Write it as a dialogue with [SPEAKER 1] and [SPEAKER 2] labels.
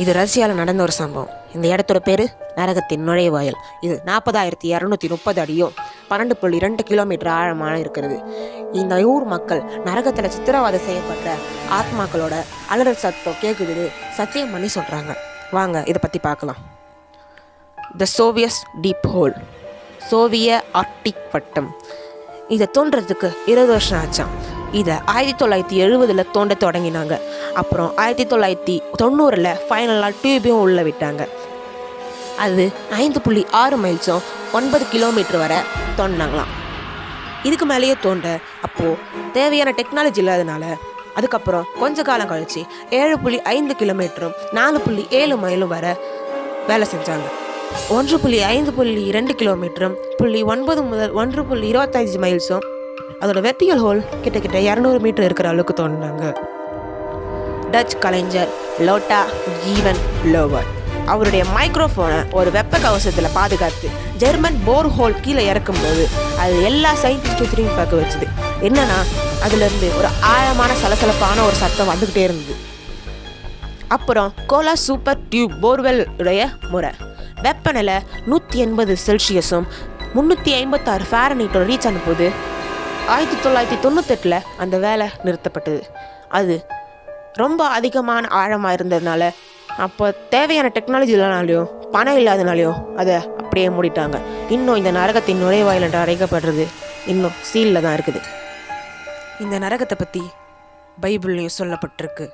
[SPEAKER 1] இது ரஷ்யாவில் நடந்த ஒரு சம்பவம். இந்த இடத்தோட பேர் நரகத்தின் நுழைவாயில். இது 40,230 அடியும் 12.2 கிலோமீட்டர் ஆழமாக இருக்கிறது. இந்த ஊர் மக்கள் நரகத்தில் சித்திரவதை செய்யப்பட்ட ஆத்மாக்களோட அலறல் சத்தம் கேட்குது சத்தியம் பண்ணி சொல்கிறாங்க. வாங்க இதை பற்றி பார்க்கலாம். த சோவியஸ் டீப் ஹோல், சோவிய ஆர்க்டிக் வட்டம். இதை தோன்றதுக்கு 20 வருஷம் ஆச்சான். இதை 1970 தோண்ட தொடங்கினாங்க. அப்புறம் 1990 ஃபைனலாக டியூபையும் உள்ளே விட்டாங்க. அது 5.6 மைல்ஸும் 9 கிலோமீட்டர் வரை தோண்டினாங்களாம். இதுக்கு மேலேயே தோண்ட அப்போது தேவையான டெக்னாலஜி இல்லாதனால அதுக்கப்புறம் கொஞ்ச காலம் கழித்து 7.5 கிலோமீட்டரும் 4.7 மைலும் வர வேலை செஞ்சாங்க. 1.5.2 கிலோமீட்டரும் 0.9 முதல் 1.25 மைல்ஸும் அதோட வெர்டிகல் ஹோல் கிட்டத்தட்ட 200 மீட்டர் இருக்கிற அளவுக்கு தோண்டினாங்க. டச் கலைஞர் லோட்டா ஜீவன் லோவர் அவருடைய மைக்ரோஃபோனை ஒரு வெப்ப கவசத்தில் பாதுகாத்து ஜெர்மன் போர் ஹோல் கீழே இறக்கும்போது அது எல்லா சயின்டிஸ்டும் திரும்பி பார்க்க வச்சுது. என்னன்னா அதுலேருந்து ஒரு ஆழமான சலசலப்பான ஒரு சத்தம் வந்துக்கிட்டே இருந்தது. அப்புறம் கோலா சூப்பர் டியூப் போர்வெல் உடைய முறை வெப்பநிலை 180 செல்சியஸும் 356 ஃபாரன்ஹீட்டோட ரீச் ஆனபோது 1998 அந்த வேலை நிறுத்தப்பட்டது. அது ரொம்ப அதிகமான ஆழமாக இருந்ததுனால அப்போ தேவையான டெக்னாலஜி இல்லைனாலையும் பணம் இல்லாதனாலையும் அதை அப்படியே மூடிட்டாங்க. இன்னும் இந்த நரகத்தின் நுழைவாயில் என்று அழைக்கப்படுறது இன்னும் சீலில் தான் இருக்குது. இந்த நரகத்தை பற்றி பைபிள்லையும் சொல்லப்பட்டிருக்கு.